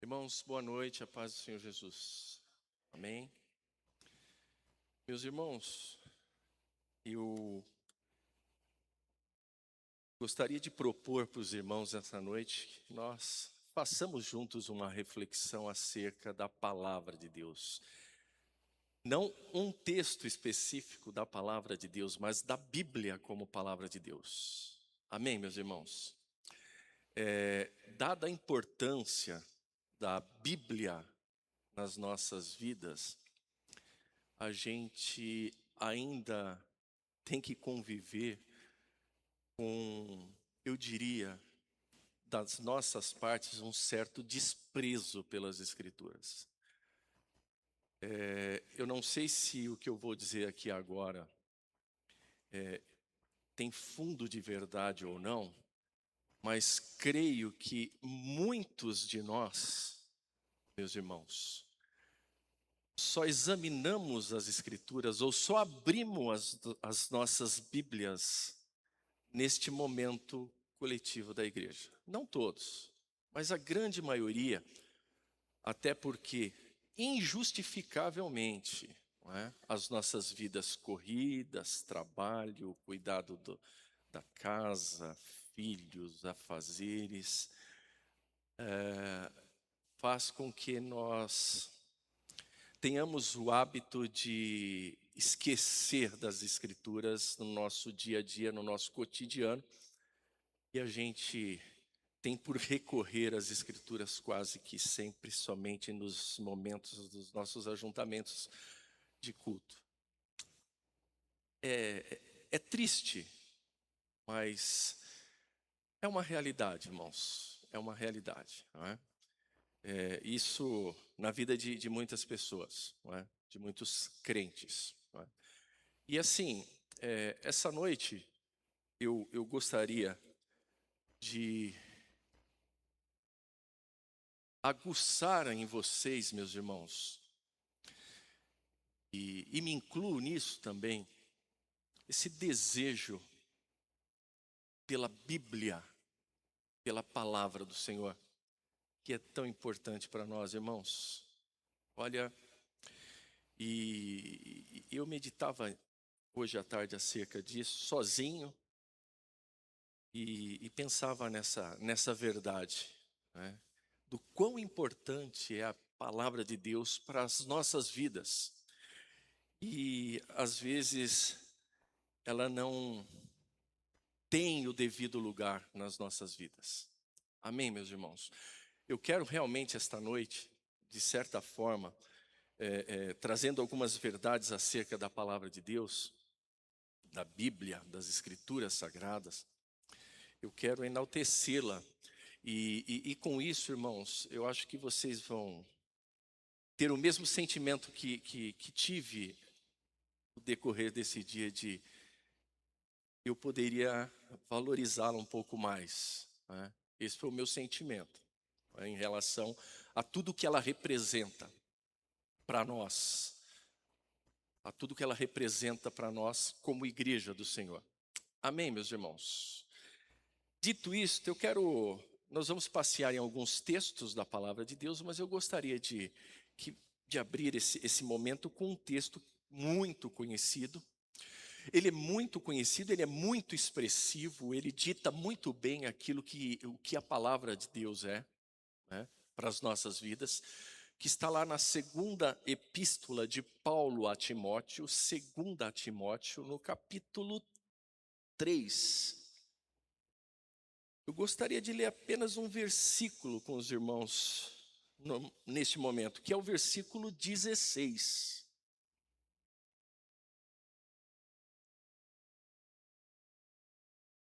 Irmãos, boa noite, a paz do Senhor Jesus. Amém? Meus irmãos, eu gostaria de propor para os irmãos essa noite que nós façamos juntos uma reflexão acerca da palavra de Deus. Não um texto específico da palavra de Deus, mas da Bíblia como palavra de Deus. Amém, meus irmãos? Dada a importância da Bíblia nas nossas vidas, a gente ainda tem que conviver com, eu diria, das nossas partes, um certo desprezo pelas Escrituras. Eu não sei se o que eu vou dizer aqui agora tem fundo de verdade ou não, mas creio que muitos de nós, meus irmãos, só examinamos as Escrituras ou só abrimos as nossas Bíblias neste momento coletivo da igreja. Não todos, mas a grande maioria, até porque, injustificavelmente, não é? As nossas vidas corridas, trabalho, cuidado da casa, filhos, afazeres, faz com que nós tenhamos o hábito de esquecer das Escrituras no nosso dia a dia, no nosso cotidiano, e a gente tem por recorrer às Escrituras quase que sempre, somente nos momentos dos nossos ajuntamentos de culto. É triste, mas é uma realidade, irmãos. É uma realidade, não é? Isso na vida de muitas pessoas, não é? De muitos crentes. Não é? E assim, essa noite eu gostaria de aguçar em vocês, meus irmãos, e me incluo nisso também, esse desejo pela Bíblia, pela palavra do Senhor, que é tão importante para nós, irmãos. Olha, e eu meditava hoje à tarde acerca disso, sozinho, e pensava nessa verdade, né? Do quão importante é a palavra de Deus para as nossas vidas. E, às vezes, ela não tem o devido lugar nas nossas vidas. Amém, meus irmãos? Eu quero realmente esta noite, de certa forma, trazendo algumas verdades acerca da palavra de Deus, da Bíblia, das Escrituras Sagradas, eu quero enaltecê-la. E com isso, irmãos, eu acho que vocês vão ter o mesmo sentimento que tive no decorrer desse dia de eu poderia valorizá-la um pouco mais, né? Esse foi o meu sentimento, né, em relação a tudo que ela representa para nós, a tudo que ela representa para nós como igreja do Senhor. Amém, meus irmãos? Dito isto, nós vamos passear em alguns textos da palavra de Deus, mas eu gostaria de abrir esse momento com um texto muito conhecido. Ele é muito conhecido, ele é muito expressivo, ele dita muito bem o que a palavra de Deus é, né, para as nossas vidas, que está lá na segunda epístola de Paulo a Timóteo, segunda a Timóteo, no capítulo 3. Eu gostaria de ler apenas um versículo com os irmãos neste momento, que é o versículo 16.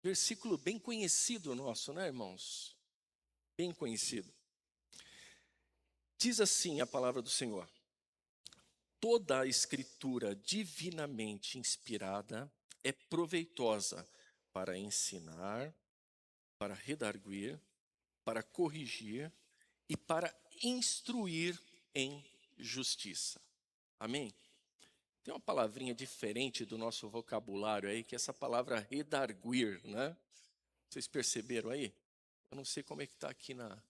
Versículo bem conhecido nosso, né, irmãos? Bem conhecido. Diz assim a palavra do Senhor: toda a escritura divinamente inspirada é proveitosa para ensinar, para redarguir, para corrigir e para instruir em justiça. Amém? Tem uma palavrinha diferente do nosso vocabulário aí, que é essa palavra redarguir, né? Vocês perceberam aí? Eu não sei como é que está aqui na...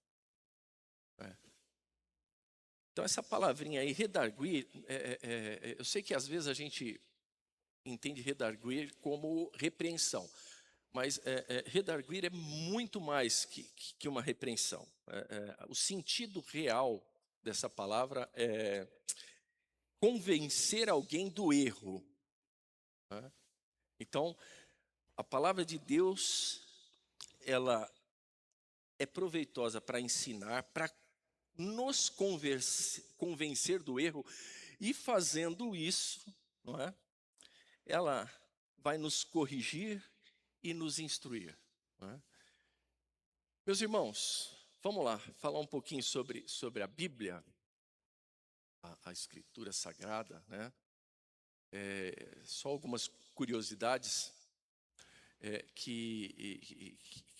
Então, essa palavrinha aí, redarguir, eu sei que às vezes a gente entende redarguir como repreensão, mas redarguir é muito mais que uma repreensão. O sentido real dessa palavra é convencer alguém do erro, né? Então, a palavra de Deus, ela é proveitosa para ensinar, para nos convencer do erro, e fazendo isso, não é? Ela vai nos corrigir e nos instruir, não é? Meus irmãos, vamos lá, falar um pouquinho sobre a Bíblia, a Escritura Sagrada, né? Só algumas curiosidades que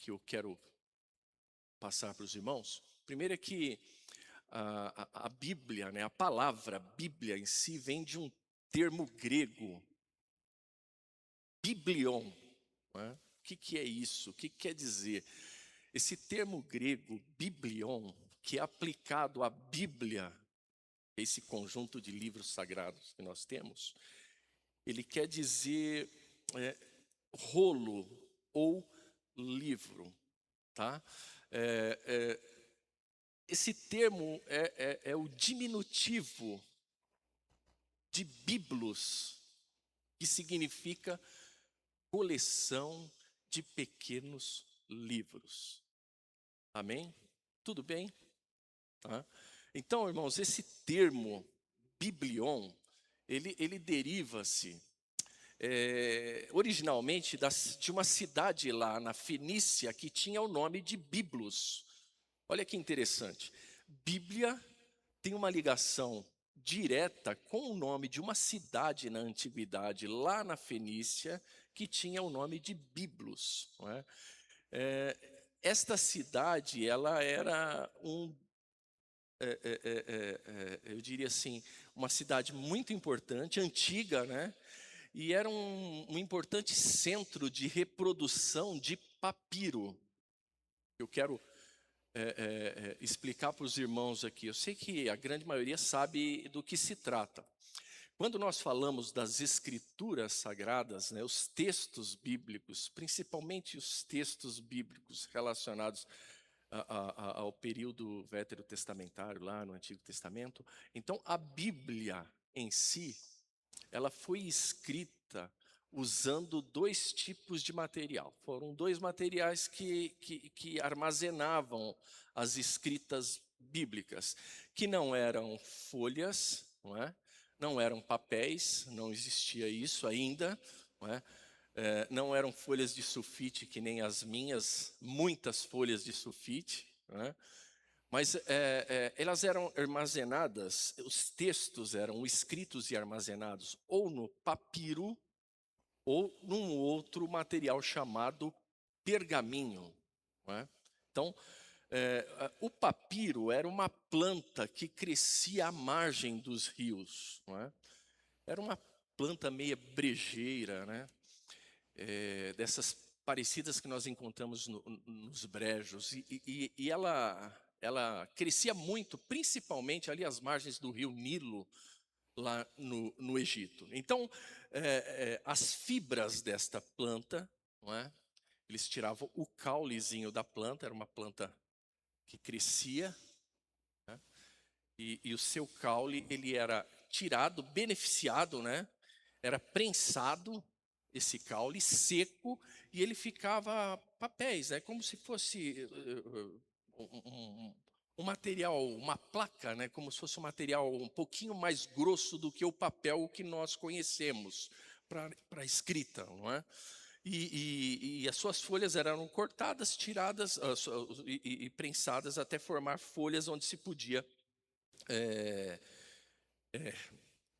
eu quero passar para os irmãos. Primeiro é que a Bíblia, né, a palavra Bíblia em si vem de um termo grego, biblion, né? O que é isso? O que quer dizer? Esse termo grego, biblion, que é aplicado à Bíblia, esse conjunto de livros sagrados que nós temos, ele quer dizer rolo ou livro, tá? Esse termo é o diminutivo de biblos, que significa coleção de pequenos livros. Amém? Tudo bem? Tá? Então, irmãos, esse termo biblion, ele deriva-se originalmente de uma cidade lá na Fenícia que tinha o nome de Biblos. Olha que interessante. Bíblia tem uma ligação direta com o nome de uma cidade na antiguidade, lá na Fenícia, que tinha o nome de Biblos, não é? Esta cidade, ela era eu diria assim, uma cidade muito importante, antiga, né? E era um importante centro de reprodução de papiro. Eu quero explicar para os irmãos aqui. Eu sei que a grande maioria sabe do que se trata. Quando nós falamos das escrituras sagradas, né, os textos bíblicos, principalmente os textos bíblicos relacionados ao período veterotestamentário, lá no Antigo Testamento, então a Bíblia em si, ela foi escrita usando dois tipos de material. Foram dois materiais que armazenavam as escritas bíblicas, que não eram folhas, não é? Não eram papéis, não existia isso ainda, não é? Não eram folhas de sulfite que nem as minhas, muitas folhas de sulfite, não é? Mas elas eram armazenadas, os textos eram escritos e armazenados ou no papiro ou num outro material chamado pergaminho, não é? Então, o papiro era uma planta que crescia à margem dos rios, não é? Era uma planta meia brejeira, né? Dessas parecidas que nós encontramos nos brejos, e ela crescia muito, principalmente ali às margens do rio Nilo, lá no Egito. Então, as fibras desta planta, não é? Eles tiravam o caulezinho da planta, era uma planta que crescia, né? E o seu caule, ele era tirado, beneficiado, né? Era prensado, esse caule, seco, e ele ficava papéis, né? Como se fosse um material, uma placa, né? Como se fosse um material um pouquinho mais grosso do que o papel que nós conhecemos para escrita, não é? E as suas folhas eram cortadas, tiradas e prensadas até formar folhas onde se podia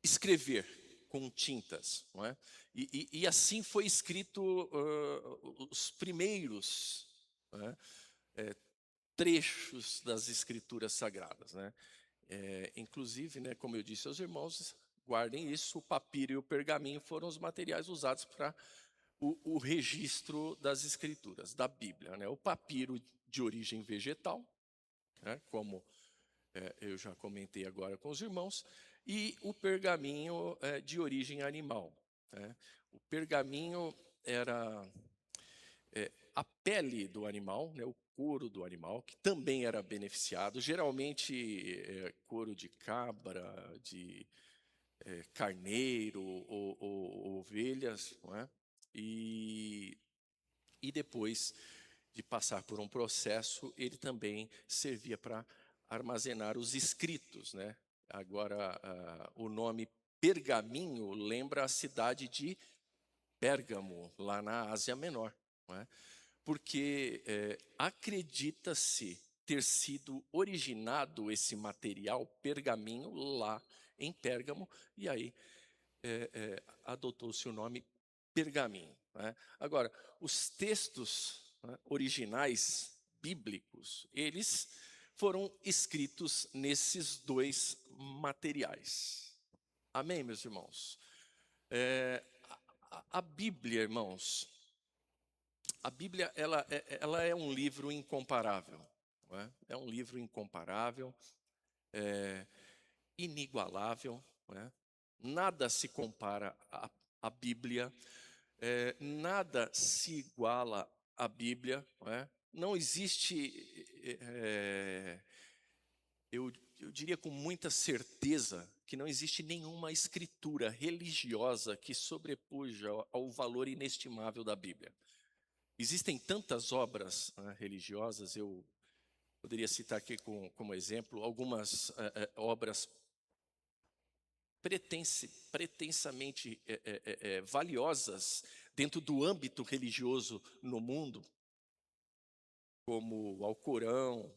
escrever com tintas, não é? E assim foi escrito os primeiros, não é? Trechos das escrituras sagradas, né? Inclusive, né, como eu disse aos irmãos, guardem isso, o papiro e o pergaminho foram os materiais usados para o registro das escrituras, da Bíblia, né? O papiro de origem vegetal, né, como eu já comentei agora com os irmãos, e o pergaminho de origem animal, né? O pergaminho era a pele do animal, né, o couro do animal, que também era beneficiado, geralmente couro de cabra, de carneiro ou ovelhas, não é? E, e depois de passar por um processo, ele também servia para armazenar os escritos, né? Agora, o nome pergaminho lembra a cidade de Pérgamo, lá na Ásia Menor, não é? Porque acredita-se ter sido originado esse material pergaminho lá em Pérgamo, e aí adotou-se o nome pergaminho, né? Agora, os textos, né, originais bíblicos, eles foram escritos nesses dois materiais. Amém, meus irmãos? A Bíblia, irmãos, a Bíblia ela é um livro incomparável, não é? É um livro incomparável, inigualável, não é? Nada se compara à Bíblia, nada se iguala à Bíblia, não é? Não existe, eu diria com muita certeza, que não existe nenhuma escritura religiosa que sobrepuja ao valor inestimável da Bíblia. Existem tantas obras, né, religiosas, eu poderia citar aqui como exemplo algumas obras pretensamente valiosas dentro do âmbito religioso no mundo, como o Alcorão,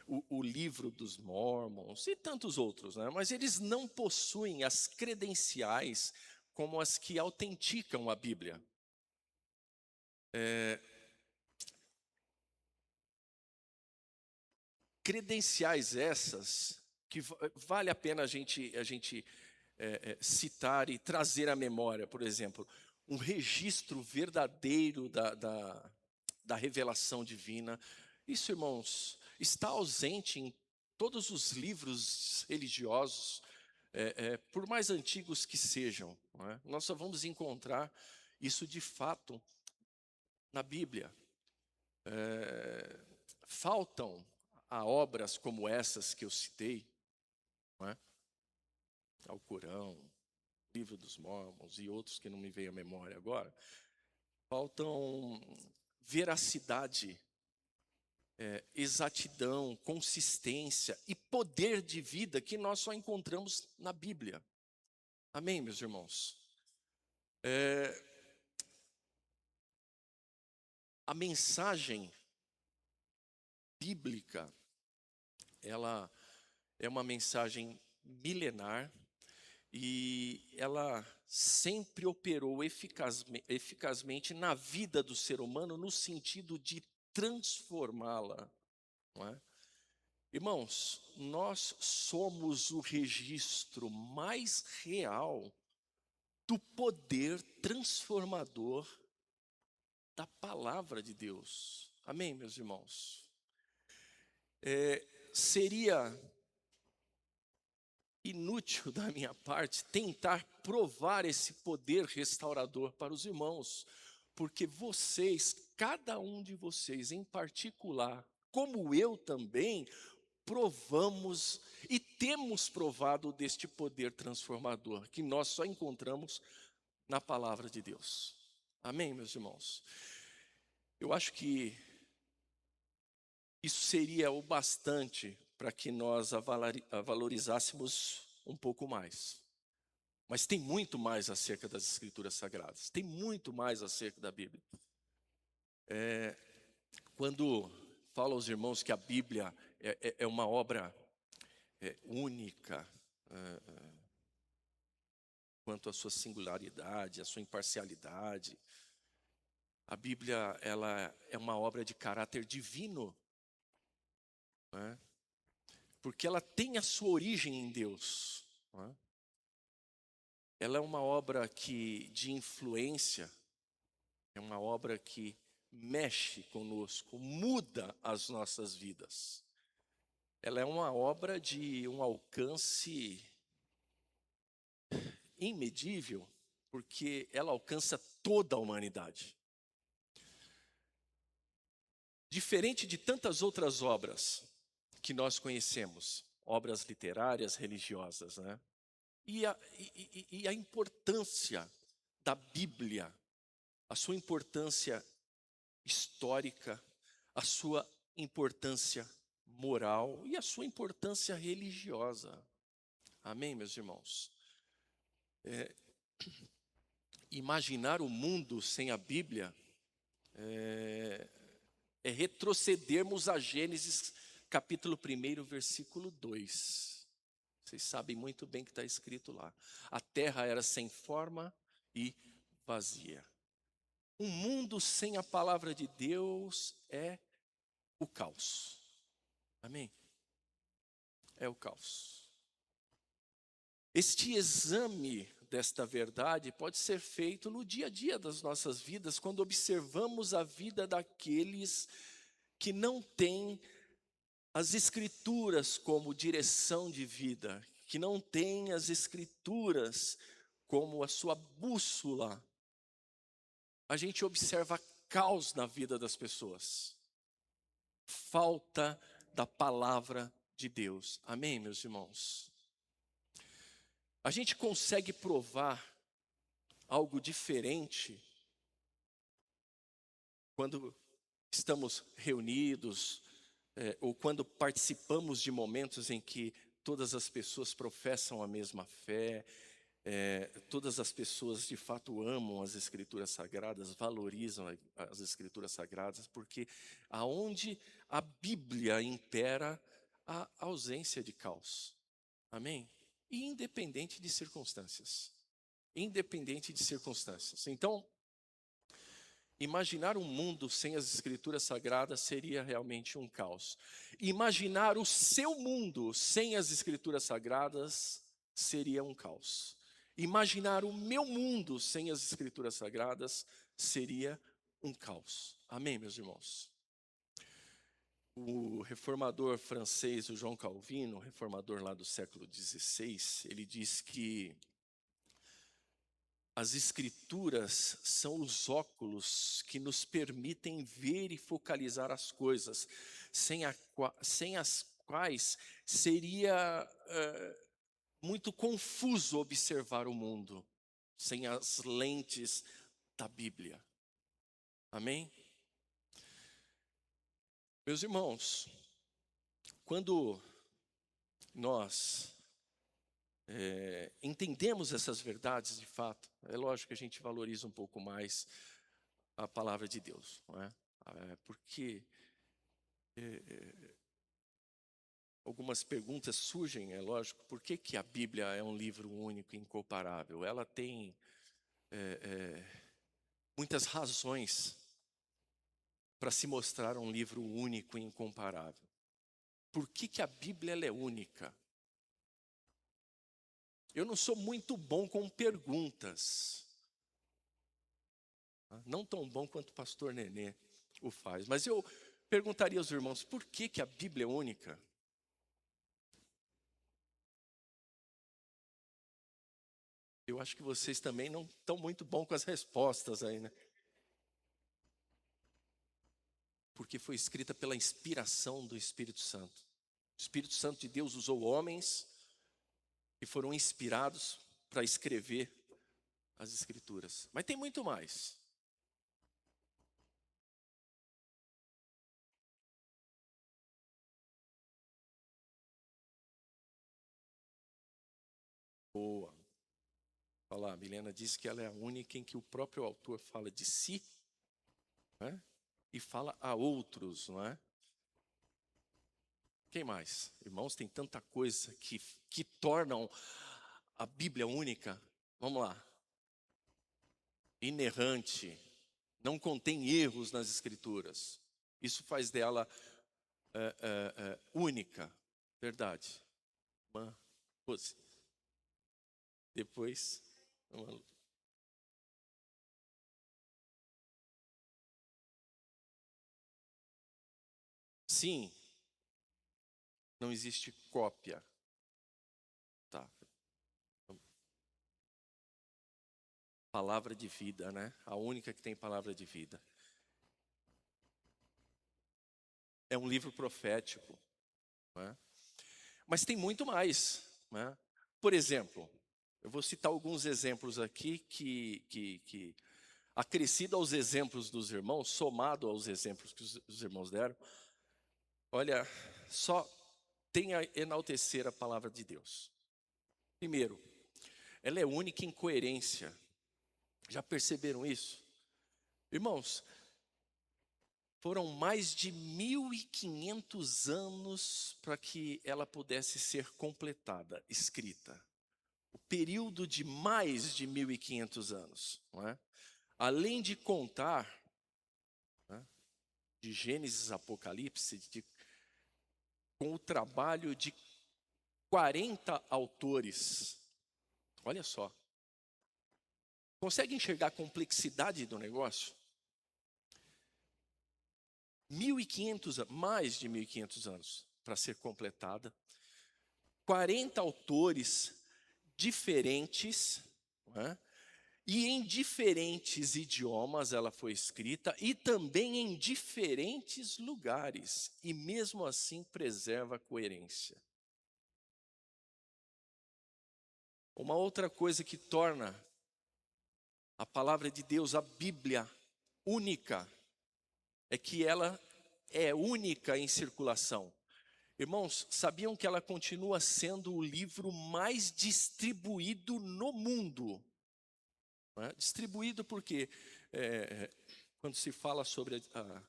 o Livro dos Mórmons e tantos outros, né? Mas eles não possuem as credenciais como as que autenticam a Bíblia. Credenciais essas que vale a pena a gente citar e trazer à memória, por exemplo, um registro verdadeiro da revelação divina. Isso, irmãos, está ausente em todos os livros religiosos, por mais antigos que sejam, não é? Nós só vamos encontrar isso de fato na Bíblia. Faltam a obras como essas que eu citei, não é? Alcorão, Livro dos Mórmons e outros que não me veio à memória agora, faltam veracidade, exatidão, consistência e poder de vida que nós só encontramos na Bíblia. Amém, meus irmãos? A mensagem bíblica, ela é uma mensagem milenar e ela sempre operou eficazmente na vida do ser humano no sentido de transformá-la, não é? Irmãos, nós somos o registro mais real do poder transformador da palavra de Deus. Amém, meus irmãos? Seria inútil da minha parte tentar provar esse poder restaurador para os irmãos, porque vocês, cada um de vocês em particular, como eu também, provamos e temos provado deste poder transformador que nós só encontramos na palavra de Deus. Amém, meus irmãos? Eu acho que isso seria o bastante para que nós a valorizássemos um pouco mais. Mas tem muito mais acerca das Escrituras Sagradas, tem muito mais acerca da Bíblia. Quando falo aos irmãos que a Bíblia é uma obra única, quanto à sua singularidade, à sua imparcialidade, a Bíblia ela é uma obra de caráter divino, né? Porque ela tem a sua origem em Deus, né? Ela é uma obra de influência, é uma obra que mexe conosco, muda as nossas vidas. ela é uma obra de um alcance imedível, porque ela alcança toda a humanidade. Diferente de tantas outras obras que nós conhecemos, obras literárias, religiosas, né? E a importância da Bíblia, a sua importância histórica, a sua importância moral e a sua importância religiosa. Amém, meus irmãos? Imaginar o mundo sem a Bíblia é retrocedermos a Gênesis capítulo 1, versículo 2. Vocês sabem muito bem que está escrito lá. A terra era sem forma e vazia. Um mundo sem a palavra de Deus é o caos. Amém? É o caos. Este exame desta verdade pode ser feito no dia a dia das nossas vidas, quando observamos a vida daqueles que não têm as Escrituras como direção de vida, que não têm as Escrituras como a sua bússola. A gente observa caos na vida das pessoas. Falta da palavra de Deus. Amém, meus irmãos? A gente consegue provar algo diferente quando estamos reunidos, ou quando participamos de momentos em que todas as pessoas professam a mesma fé, todas as pessoas de fato amam as Escrituras Sagradas, valorizam as Escrituras Sagradas, porque aonde a Bíblia impera, há ausência de caos. Amém? E independente de circunstâncias. Independente de circunstâncias. Então, imaginar um mundo sem as Escrituras Sagradas seria realmente um caos. Imaginar o seu mundo sem as Escrituras Sagradas seria um caos. Imaginar o meu mundo sem as Escrituras Sagradas seria um caos. Amém, meus irmãos? O reformador francês, o João Calvino, reformador lá do século XVI, ele diz que as Escrituras são os óculos que nos permitem ver e focalizar as coisas, sem as quais seria muito confuso observar o mundo, sem as lentes da Bíblia. Amém? Meus irmãos, quando nós entendemos essas verdades de fato, é lógico que a gente valoriza um pouco mais a palavra de Deus, não é? Porque algumas perguntas surgem, é lógico, por que que a Bíblia é um livro único e incomparável? Ela tem muitas razões para se mostrar um livro único e incomparável. Por que que a Bíblia ela é única? Eu não sou muito bom com perguntas. Não tão bom quanto o pastor Nenê o faz. Mas eu perguntaria aos irmãos, por que que a Bíblia é única? Eu acho que vocês também não estão muito bom com as respostas aí, né? Porque foi escrita pela inspiração do Espírito Santo. O Espírito Santo de Deus usou homens que foram inspirados para escrever as Escrituras. Mas tem muito mais. Boa. Olha lá, a Milena disse que ela é a única em que o próprio autor fala de si, né? E fala a outros, não é? Quem mais? Irmãos, tem tanta coisa que tornam a Bíblia única. Vamos lá. Inerrante, não contém erros nas Escrituras. Isso faz dela única, verdade. Uma Rose. Depois, sim, não existe cópia. Tá. Palavra de vida, né? A única que tem palavra de vida. É um livro profético, né? Mas tem muito mais, né? Por exemplo, eu vou citar alguns exemplos aqui que acrescido aos exemplos dos irmãos, somado aos exemplos que os irmãos deram, olha, só tem a enaltecer a palavra de Deus. Primeiro, ela é única em coerência. Já perceberam isso? Irmãos, foram mais de 1.500 anos para que ela pudesse ser completada, escrita. O período de mais de 1.500 anos, não é? Além de contar, né, de Gênesis a Apocalipse, com o trabalho de 40 autores. Olha só. Consegue enxergar a complexidade do negócio? 1.500, mais de 1.500 anos para ser completada. 40 autores diferentes, não é? E em diferentes idiomas ela foi escrita e também em diferentes lugares. E mesmo assim preserva a coerência. Uma outra coisa que torna a palavra de Deus, a Bíblia, única, é que ela é única em circulação. Irmãos, sabiam que ela continua sendo o livro mais distribuído no mundo? Não é? Distribuído porque, quando se fala sobre a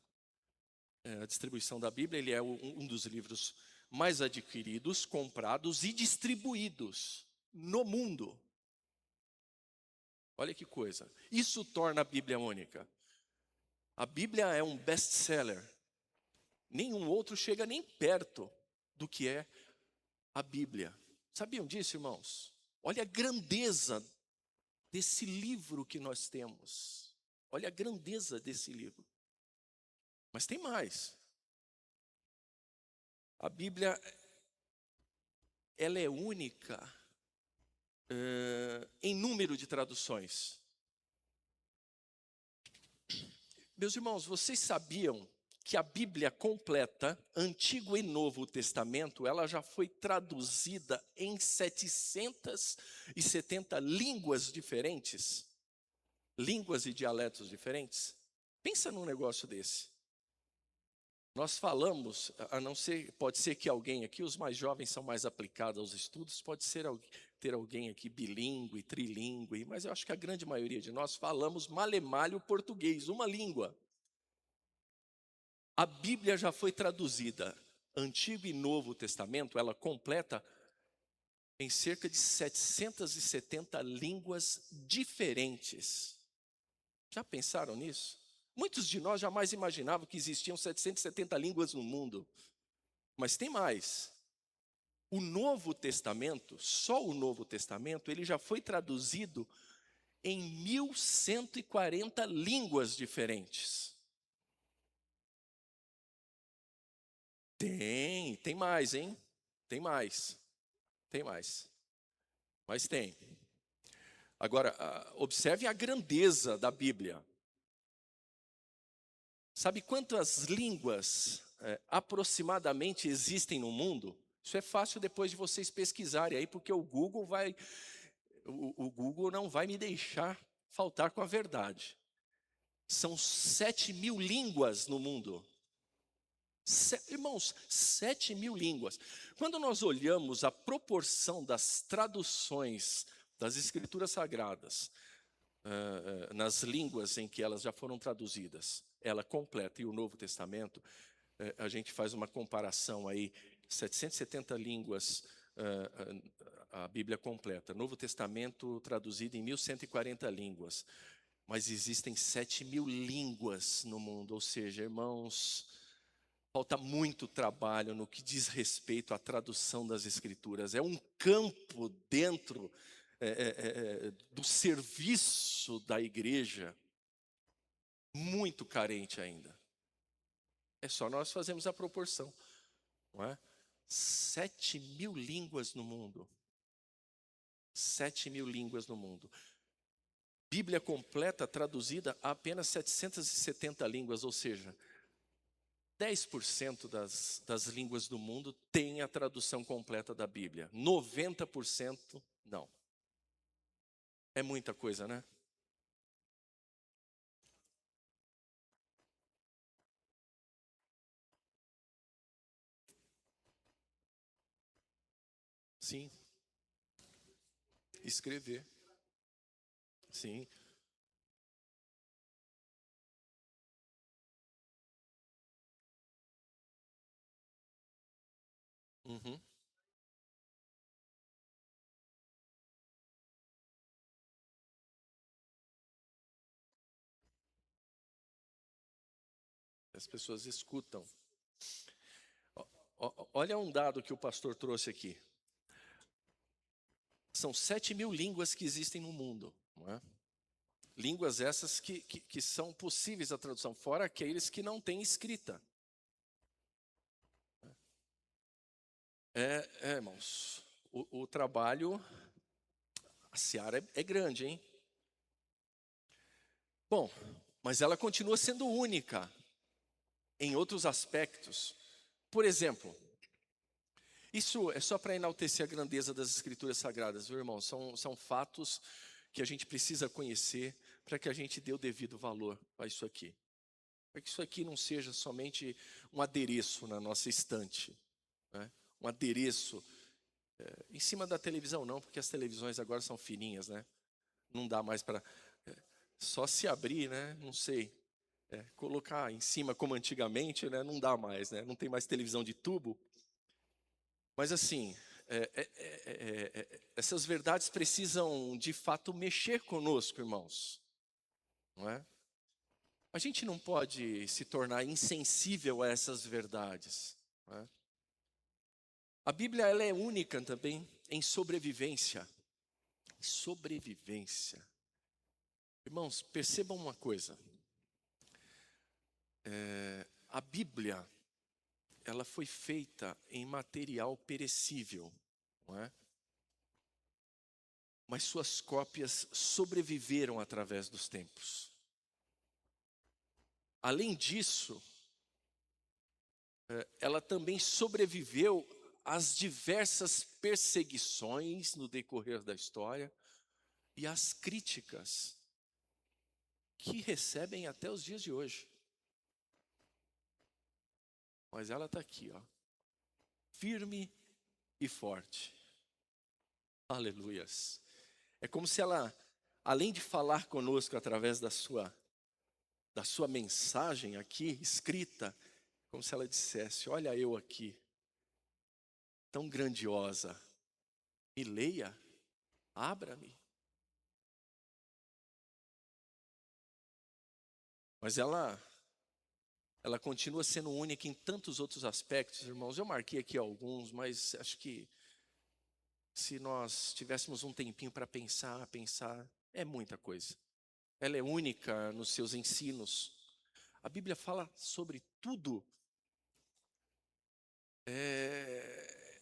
distribuição da Bíblia, ele é um dos livros mais adquiridos, comprados e distribuídos no mundo. Olha que coisa. Isso torna a Bíblia única. A Bíblia é um best-seller. Nenhum outro chega nem perto do que é a Bíblia. Sabiam disso, irmãos? Olha a grandeza desse livro que nós temos. Olha a grandeza desse livro. Mas tem mais. A Bíblia, ela é única em número de traduções. Meus irmãos, vocês sabiam que a Bíblia completa, Antigo e Novo Testamento, ela já foi traduzida em 770 línguas diferentes? Línguas e dialetos diferentes? Pensa num negócio desse. Nós falamos, a não ser, pode ser que alguém aqui, os mais jovens são mais aplicados aos estudos, pode ser ter alguém aqui bilíngue, trilíngue, mas eu acho que a grande maioria de nós falamos malemalho português, uma língua. A Bíblia já foi traduzida, Antigo e Novo Testamento, ela completa em cerca de 770 línguas diferentes. Já pensaram nisso? Muitos de nós jamais imaginavam que existiam 770 línguas no mundo. Mas tem mais. O Novo Testamento, só o Novo Testamento, ele já foi traduzido em 1.140 línguas diferentes. Tem mais, hein? Tem mais. Mas tem. Agora, observe a grandeza da Bíblia. Sabe quantas línguas aproximadamente existem no mundo? Isso é fácil depois de vocês pesquisarem aí, porque o Google não vai me deixar faltar com a verdade. São 7.000 línguas no mundo. Irmãos, 7.000 línguas. Quando nós olhamos a proporção das traduções das Escrituras Sagradas, nas línguas em que elas já foram traduzidas, ela completa, e o Novo Testamento, a gente faz uma comparação aí, 770 línguas, a Bíblia completa, Novo Testamento traduzido em 1.140 línguas, mas existem 7.000 línguas no mundo, ou seja, irmãos, falta muito trabalho no que diz respeito à tradução das Escrituras. É um campo dentro do serviço da igreja muito carente ainda. É só nós fazemos a proporção, não é? 7.000 línguas no mundo. 7.000 línguas no mundo. Bíblia completa traduzida a apenas 770 línguas, ou seja, 10% das línguas do mundo tem a tradução completa da Bíblia. 90% não. É muita coisa, né? Sim. Escrever. Sim. Uhum. As pessoas escutam. Olha um dado que o pastor trouxe aqui. São 7.000 línguas que existem no mundo, não é? Línguas essas que são possíveis a tradução, fora aqueles que não têm escrita. Irmãos, o trabalho, a seara é grande, hein? Bom, mas ela continua sendo única em outros aspectos. Por exemplo, isso é só para enaltecer a grandeza das Escrituras Sagradas, viu, irmão? São fatos que a gente precisa conhecer para que a gente dê o devido valor a isso aqui. Para que isso aqui não seja somente um adereço na nossa estante, né? Um adereço em cima da televisão, não, porque as televisões agora são fininhas, né? Não dá mais para. Só se abrir, né? Não sei. Colocar em cima como antigamente, né? Não dá mais, né? Não tem mais televisão de tubo. Mas assim, essas verdades precisam de fato mexer conosco, irmãos, não é? A gente não pode se tornar insensível a essas verdades, não é? A Bíblia ela é única também em sobrevivência. Sobrevivência. Irmãos, percebam uma coisa. A Bíblia, ela foi feita em material perecível, não é? Mas suas cópias sobreviveram através dos tempos. Além disso, ela também sobreviveu às diversas perseguições no decorrer da história e às críticas que recebem até os dias de hoje. Mas ela está aqui, ó, firme e forte. Aleluias. É como se ela, além de falar conosco através da sua mensagem aqui, escrita, como se ela dissesse: olha eu aqui, tão grandiosa, me leia, abra-me. Mas ela continua sendo única em tantos outros aspectos, irmãos. Eu marquei aqui alguns, mas acho que se nós tivéssemos um tempinho para pensar, é muita coisa. Ela é única nos seus ensinos. A Bíblia fala sobre tudo. É,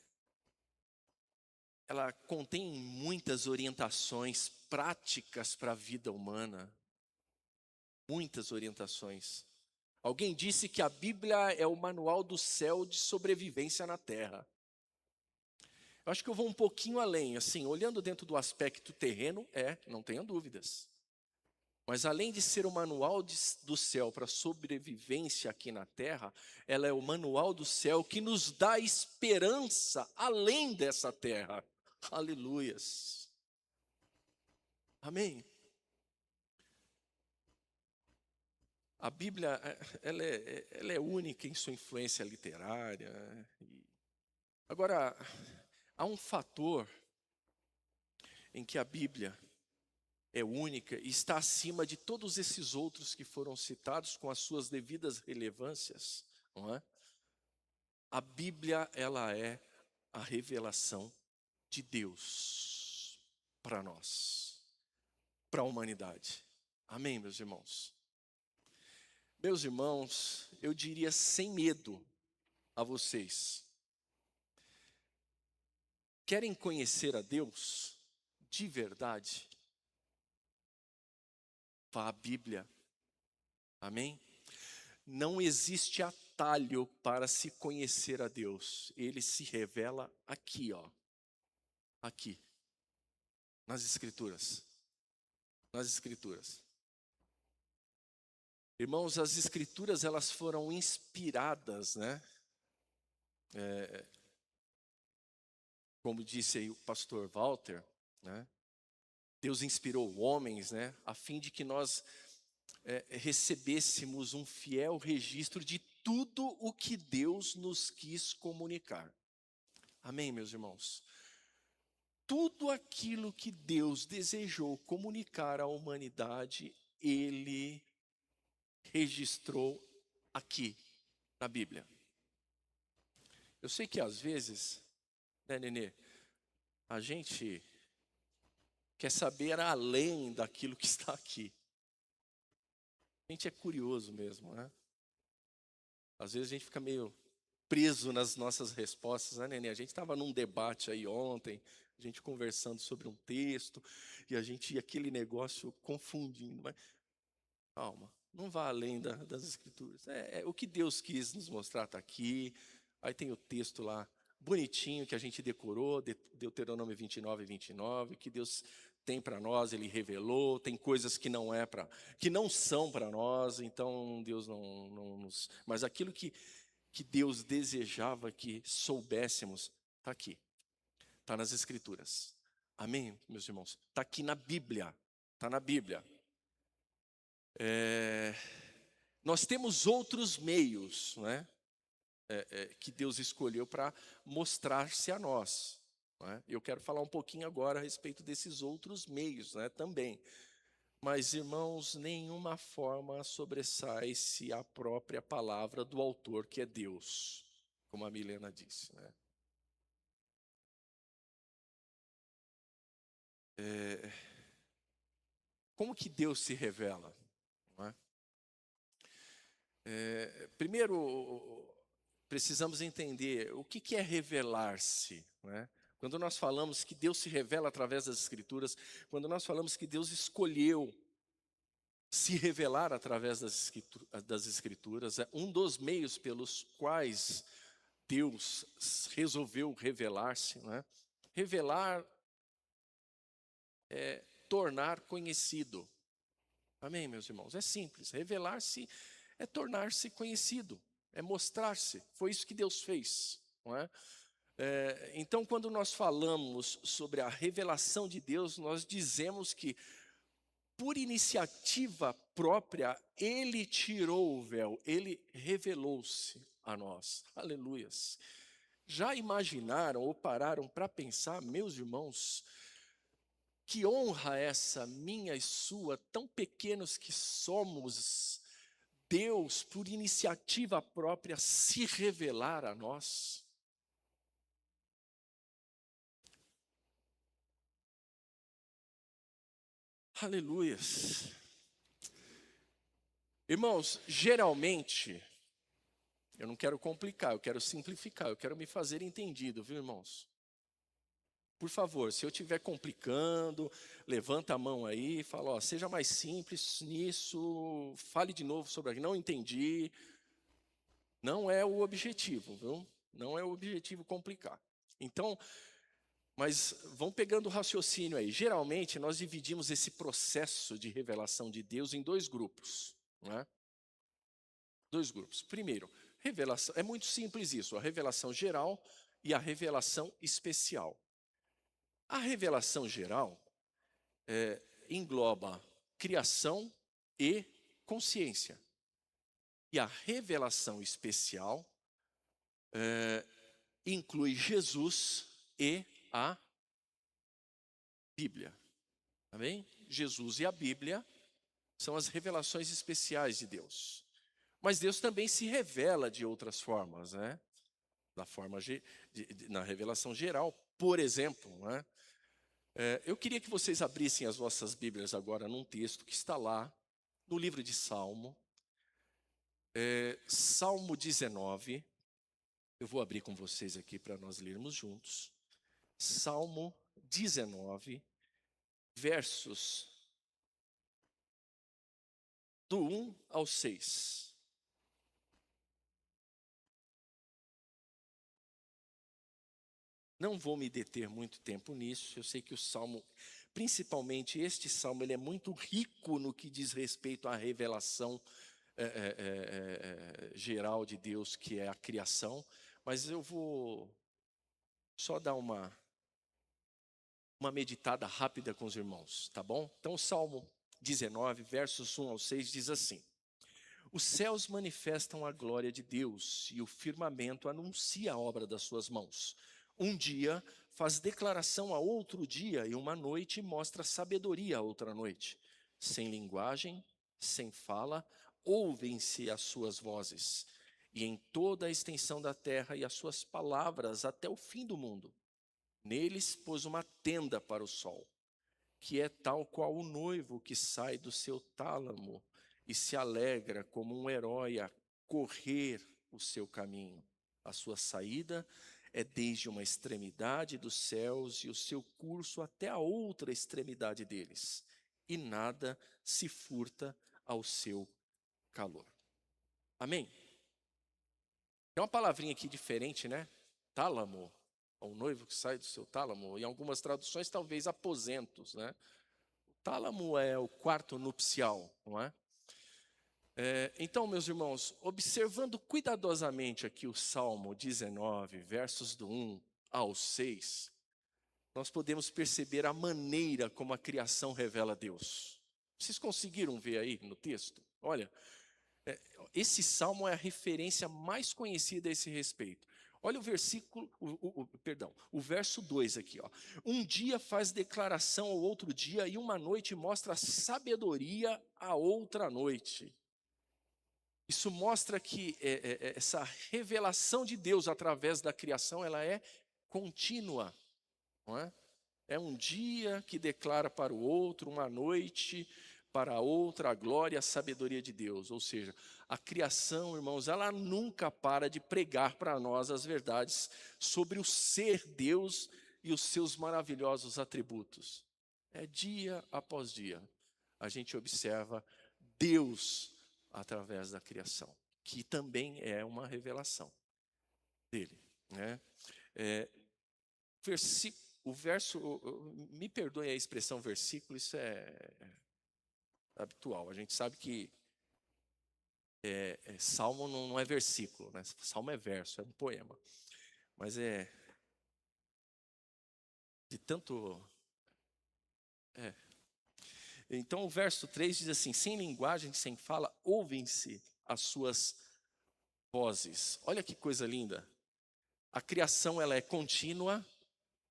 Ela contém muitas orientações práticas para a vida humana. Muitas orientações. Alguém disse que a Bíblia é o manual do céu de sobrevivência na terra. Eu acho que eu vou um pouquinho além, assim, olhando dentro do aspecto terreno, não tenha dúvidas. Mas além de ser o manual do céu para sobrevivência aqui na terra, ela é o manual do céu que nos dá esperança além dessa terra. Aleluias. Amém. A Bíblia, ela é única em sua influência literária. Agora, há um fator em que a Bíblia é única e está acima de todos esses outros que foram citados com as suas devidas relevâncias, não é? A Bíblia, ela é a revelação de Deus para nós, para a humanidade. Amém, meus irmãos? Meus irmãos, eu diria sem medo a vocês Querem conhecer a Deus de verdade? Vá à Bíblia. Amém? Não existe atalho para se conhecer a Deus. Ele se revela aqui, ó. Aqui, nas Escrituras. Nas Escrituras. Irmãos, as Escrituras, elas foram inspiradas, né? Como disse aí o pastor Walter, né? Deus inspirou homens, né? A fim de que nós recebêssemos um fiel registro de tudo o que Deus nos quis comunicar. Amém, meus irmãos? Tudo aquilo que Deus desejou comunicar à humanidade, Ele registrou aqui, na Bíblia. Eu sei que às vezes, né, Nenê, a gente quer saber além daquilo que está aqui. A gente é curioso mesmo, né? Às vezes a gente fica meio preso nas nossas respostas, né, Nenê? A gente estava num debate aí ontem, a gente conversando sobre um texto, e a gente ia aquele negócio confundindo. Mas calma, não vá além das Escrituras. O que Deus quis nos mostrar está aqui. Aí tem o texto lá, bonitinho, que a gente decorou, Deuteronômio 29, que Deus tem para nós, Ele revelou. Tem coisas que que não são para nós, então Deus não nos... Mas aquilo que Deus desejava que soubéssemos, está aqui, está nas Escrituras. Amém, meus irmãos? Está aqui na Bíblia, está na Bíblia. Nós temos outros meios, né, que Deus escolheu para mostrar-se a nós. Né? Eu quero falar um pouquinho agora a respeito desses outros meios, né, também. Mas, irmãos, nenhuma forma sobressai-se a própria palavra do autor, que é Deus, como a Milena disse. Né? Como que Deus se revela? Não é? Primeiro, precisamos entender o que é revelar-se. Né? Quando nós falamos que Deus se revela através das Escrituras, quando nós falamos que Deus escolheu se revelar através das Escrituras, é um dos meios pelos quais Deus resolveu revelar-se. Né? Revelar é tornar conhecido. Amém, meus irmãos? É simples. Revelar-se é tornar-se conhecido, é mostrar-se. Foi isso que Deus fez, não é? Então, quando nós falamos sobre a revelação de Deus, nós dizemos que, por iniciativa própria, Ele tirou o véu, Ele revelou-se a nós. Aleluias. Já imaginaram ou pararam para pensar, meus irmãos, que honra essa minha e sua, tão pequenos que somos, Deus, por iniciativa própria, se revelar a nós? Aleluias. Irmãos, geralmente, eu não quero complicar, eu quero simplificar, eu quero me fazer entendido, viu, irmãos? Por favor, se eu estiver complicando, levanta a mão aí e fala, ó, seja mais simples nisso, fale de novo sobre aquilo, não entendi. Não é o objetivo, viu? Não é o objetivo complicar. Então, mas vão pegando o raciocínio aí. Geralmente, nós dividimos esse processo de revelação de Deus em dois grupos. Né? Dois grupos. Primeiro, revelação. É muito simples isso, a revelação geral e a revelação especial. A revelação geral engloba criação e consciência. E a revelação especial inclui Jesus e a Bíblia. Amém? Jesus e a Bíblia são as revelações especiais de Deus. Mas Deus também se revela de outras formas, né? Na revelação geral, por exemplo, né? Eu queria que vocês abrissem as vossas Bíblias agora num texto que está lá no livro de Salmo, Salmo 19. Eu vou abrir com vocês aqui para nós lermos juntos. Salmo 19, versos do 1 ao 6. Não vou me deter muito tempo nisso, eu sei que o Salmo, principalmente este Salmo, ele é muito rico no que diz respeito à revelação geral de Deus, que é a criação, mas eu vou só dar uma meditada rápida com os irmãos, tá bom? Então, o Salmo 19, versos 1 ao 6 diz assim: Os céus manifestam a glória de Deus, e o firmamento anuncia a obra das suas mãos. Um dia faz declaração a outro dia, e uma noite mostra sabedoria a outra noite. Sem linguagem, sem fala, ouvem-se as suas vozes, e em toda a extensão da terra e as suas palavras até o fim do mundo. Neles pôs uma tenda para o sol, que é tal qual o noivo que sai do seu tálamo e se alegra como um herói a correr o seu caminho. A sua saída é desde uma extremidade dos céus e o seu curso até a outra extremidade deles, e nada se furta ao seu calor. Amém? Tem uma palavrinha aqui diferente, né? Tálamo, o noivo que sai do seu tálamo. Em algumas traduções, talvez aposentos, né? Tálamo é o quarto nupcial, não é? Então, meus irmãos, observando cuidadosamente aqui o Salmo 19, versos do 1 ao 6, nós podemos perceber a maneira como a criação revela Deus. Vocês conseguiram ver aí no texto? Olha, esse salmo é a referência mais conhecida a esse respeito. Olha o versículo, o verso 2 aqui, ó. Um dia faz declaração ao outro dia, e uma noite mostra sabedoria à outra noite. Isso mostra que essa revelação de Deus através da criação, ela é contínua, não é? É um dia que declara para o outro, uma noite para a outra, a glória e a sabedoria de Deus. Ou seja, a criação, irmãos, ela nunca para de pregar para nós as verdades sobre o ser Deus e os seus maravilhosos atributos. É dia após dia. A gente observa Deus através da criação, que também é uma revelação dele, né? O verso, me perdoe a expressão versículo, isso é habitual. A gente sabe que salmo não é versículo, né? Salmo é verso, é um poema. Mas de tanto. Então o verso 3 diz assim: sem linguagem, sem fala, ouvem-se as suas vozes. Olha que coisa linda. A criação, ela é contínua,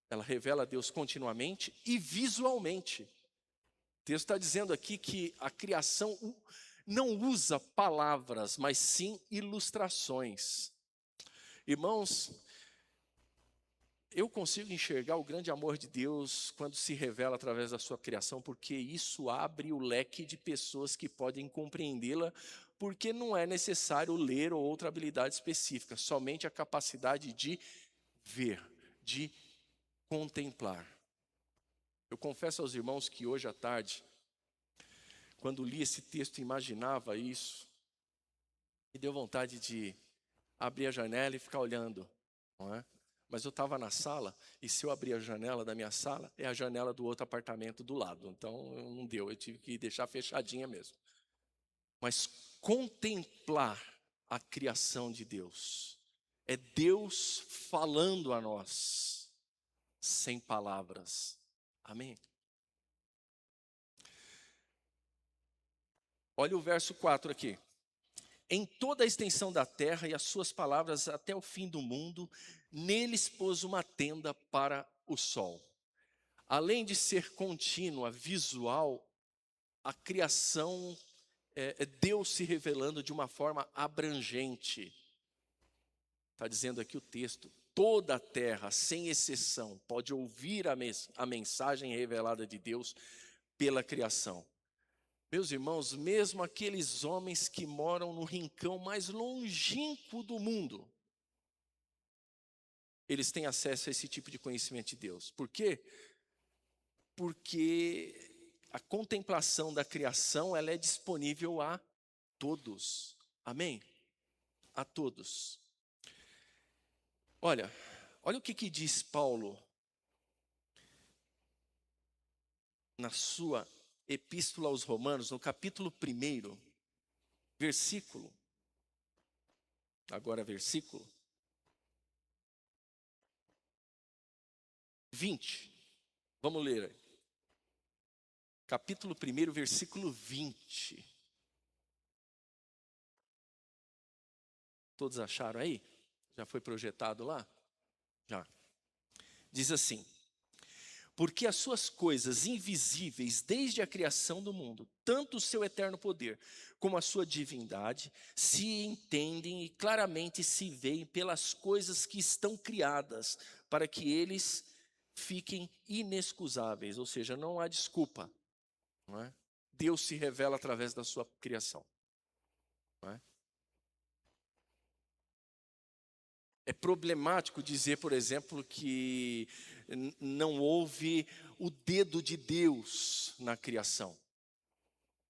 ela revela a Deus continuamente e visualmente. O texto está dizendo aqui que a criação não usa palavras, mas sim ilustrações. Irmãos, eu consigo enxergar o grande amor de Deus quando se revela através da sua criação, porque isso abre o leque de pessoas que podem compreendê-la, porque não é necessário ler ou outra habilidade específica, somente a capacidade de ver, de contemplar. Eu confesso aos irmãos que hoje à tarde, quando li esse texto, imaginava isso, me deu vontade de abrir a janela e ficar olhando, não é? Mas eu estava na sala, e se eu abrir a janela da minha sala, é a janela do outro apartamento do lado. Então, não deu, eu tive que deixar fechadinha mesmo. Mas contemplar a criação de Deus, é Deus falando a nós, sem palavras. Amém? Olha o verso 4 aqui. Em toda a extensão da terra e as suas palavras até o fim do mundo, neles pôs uma tenda para o sol. Além de ser contínua, visual, a criação é Deus se revelando de uma forma abrangente. Está dizendo aqui o texto: toda a terra, sem exceção, pode ouvir a mensagem revelada de Deus pela criação. Meus irmãos, mesmo aqueles homens que moram no rincão mais longínquo do mundo, eles têm acesso a esse tipo de conhecimento de Deus. Por quê? Porque a contemplação da criação, ela é disponível a todos. Amém? A todos. Olha o que diz Paulo na sua epístola aos Romanos, no capítulo 1, versículo, agora versículo 20. Vamos ler aí. Capítulo 1, versículo 20. Todos acharam aí? Já foi projetado lá? Já. Diz assim: porque as suas coisas invisíveis desde a criação do mundo, tanto o seu eterno poder como a sua divindade, se entendem e claramente se veem pelas coisas que estão criadas, para que eles fiquem inexcusáveis, ou seja, não há desculpa, não é? Deus se revela através da sua criação, não é? É problemático dizer, por exemplo, que não houve o dedo de Deus na criação,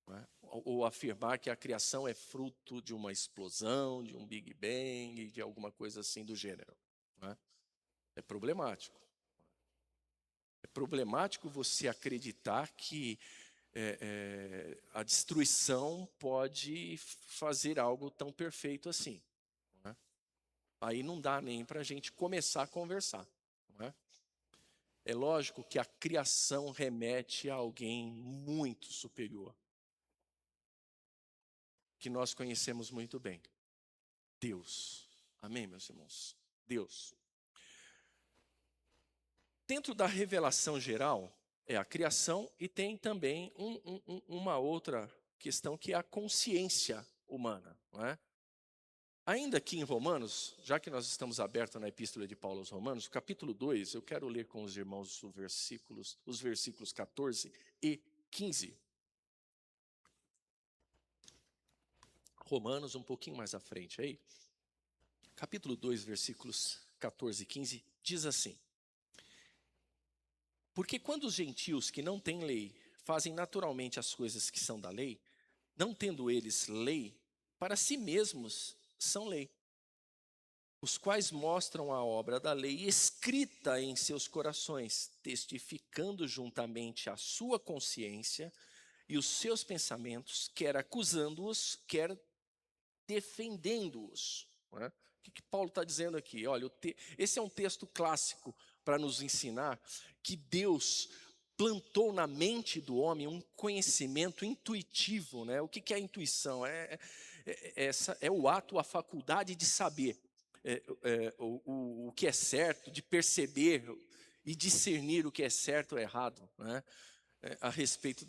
não é? Ou afirmar que a criação é fruto de uma explosão, de um Big Bang, de alguma coisa assim do gênero, não é? É problemático. É problemático você acreditar que a destruição pode fazer algo tão perfeito assim, não é? Aí não dá nem para a gente começar a conversar, não é? É lógico que a criação remete a alguém muito superior, que nós conhecemos muito bem. Deus. Amém, meus irmãos? Deus. Dentro da revelação geral, é a criação e tem também uma outra questão que é a consciência humana, não é? Ainda aqui em Romanos, já que nós estamos abertos na epístola de Paulo aos Romanos, capítulo 2, eu quero ler com os irmãos os versículos 14 e 15. Romanos, um pouquinho mais à frente aí. Capítulo 2, versículos 14 e 15, diz assim: porque quando os gentios que não têm lei fazem naturalmente as coisas que são da lei, não tendo eles lei, para si mesmos são lei, os quais mostram a obra da lei escrita em seus corações, testificando juntamente a sua consciência e os seus pensamentos, quer acusando-os, quer defendendo-os. Não é? O que Paulo está dizendo aqui? Olha, esse é um texto clássico para nos ensinar que Deus plantou na mente do homem um conhecimento intuitivo, né? O que é a intuição? É o ato, a faculdade de saber o que é certo, de perceber e discernir o que é certo ou errado, né? A respeito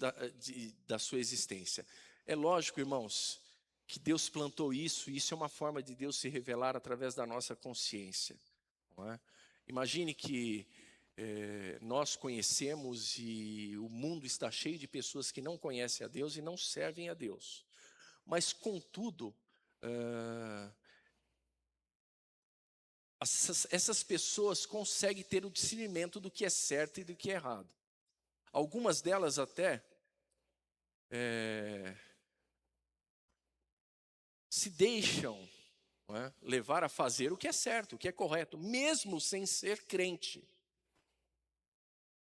da sua existência. É lógico, irmãos, que Deus plantou isso, e isso é uma forma de Deus se revelar através da nossa consciência, não é? Imagine que nós conhecemos e o mundo está cheio de pessoas que não conhecem a Deus e não servem a Deus. Mas, contudo, essas pessoas conseguem ter o discernimento do que é certo e do que é errado. Algumas delas até se deixam, não é, levar a fazer o que é certo, o que é correto, mesmo sem ser crente.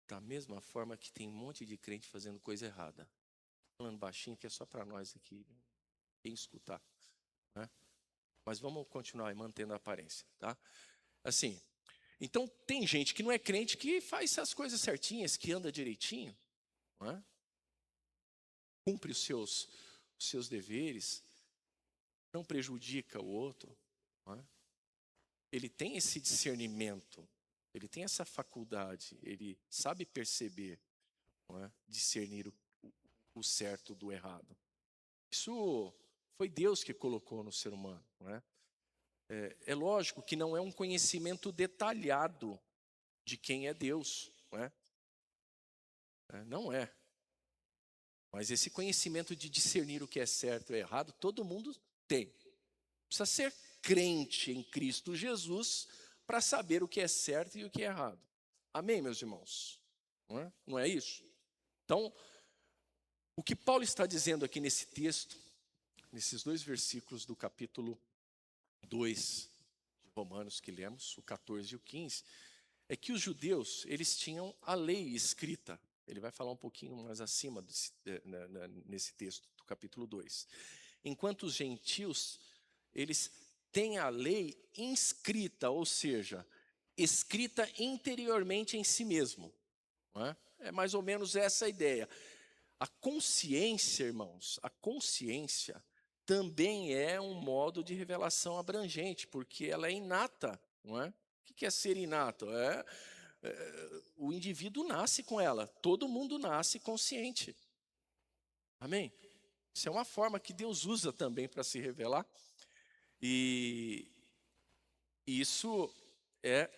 Da mesma forma que tem um monte de crente fazendo coisa errada. Falando baixinho, que é só para nós aqui, quem escutar, né? Mas vamos continuar aí, mantendo a aparência, tá? Assim, então tem gente que não é crente que faz as coisas certinhas, que anda direitinho, não é? Cumpre os seus deveres, não prejudica o outro, não é? Ele tem esse discernimento, ele tem essa faculdade, ele sabe perceber, não é? Discernir o certo do errado. Isso foi Deus que colocou no ser humano, não é? É lógico que não é um conhecimento detalhado de quem é Deus, não é? Não é. Mas esse conhecimento de discernir o que é certo e errado, todo mundo tem. Precisa ser crente em Cristo Jesus para saber o que é certo e o que é errado. Amém, meus irmãos? Não é? Não é isso? Então, o que Paulo está dizendo aqui nesse texto, nesses 2 versículos do capítulo 2 de Romanos que lemos, o 14 e o 15, é que os judeus, eles tinham a lei escrita. Ele vai falar um pouquinho mais acima nesse texto do capítulo 2. Enquanto os gentios, eles têm a lei inscrita, ou seja, escrita interiormente em si mesmo. Não é? É mais ou menos essa a ideia. A consciência, irmãos, a consciência também é um modo de revelação abrangente, porque ela é inata, não é? O que é ser inato? O indivíduo nasce com ela, todo mundo nasce consciente. Amém? Isso é uma forma que Deus usa também para se revelar. E isso é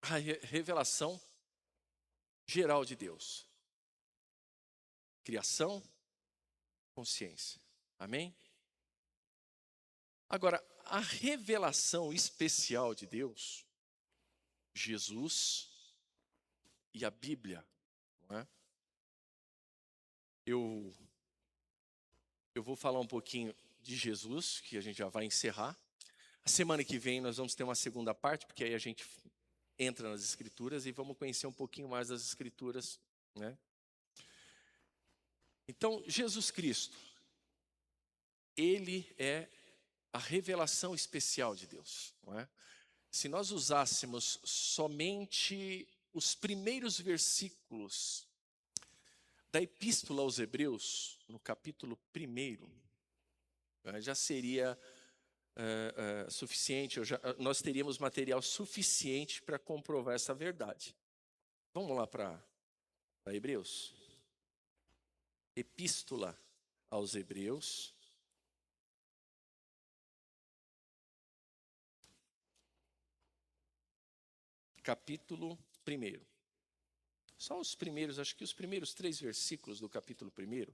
a revelação geral de Deus. Criação, consciência. Amém? Agora, a revelação especial de Deus, Jesus e a Bíblia, não é? Eu vou falar um pouquinho de Jesus, que a gente já vai encerrar. A semana que vem nós vamos ter uma segunda parte, porque aí a gente entra nas Escrituras e vamos conhecer um pouquinho mais das Escrituras, né? Então, Jesus Cristo, ele é a revelação especial de Deus, não é? Se nós usássemos somente os primeiros versículos da Epístola aos Hebreus, no capítulo 1, já seria suficiente, nós teríamos material suficiente para comprovar essa verdade. Vamos lá para Hebreus? Epístola aos Hebreus. Capítulo 1. Só os primeiros, acho que os primeiros 3 versículos do capítulo 1.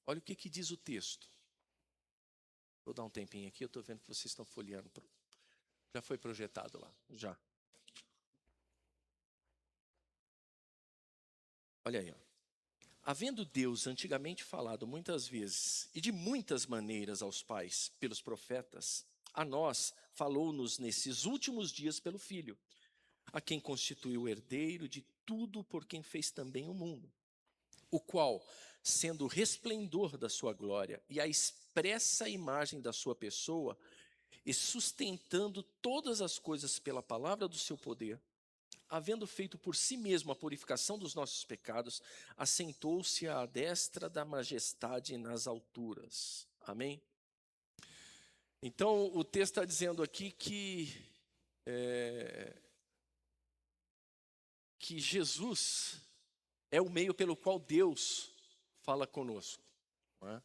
Olha o que diz o texto. Vou dar um tempinho aqui, eu estou vendo que vocês estão folheando. Já foi projetado lá, já. Olha aí, ó. Havendo Deus antigamente falado muitas vezes e de muitas maneiras aos pais pelos profetas, a nós falou-nos nesses últimos dias pelo Filho, a quem constituiu o herdeiro de tudo por quem fez também o mundo, o qual, sendo o resplendor da sua glória e a expressa imagem da sua pessoa, e sustentando todas as coisas pela palavra do seu poder, havendo feito por si mesmo a purificação dos nossos pecados, assentou-se à destra da majestade nas alturas. Amém? Então, o texto está dizendo aqui que Jesus é o meio pelo qual Deus fala conosco. Não é?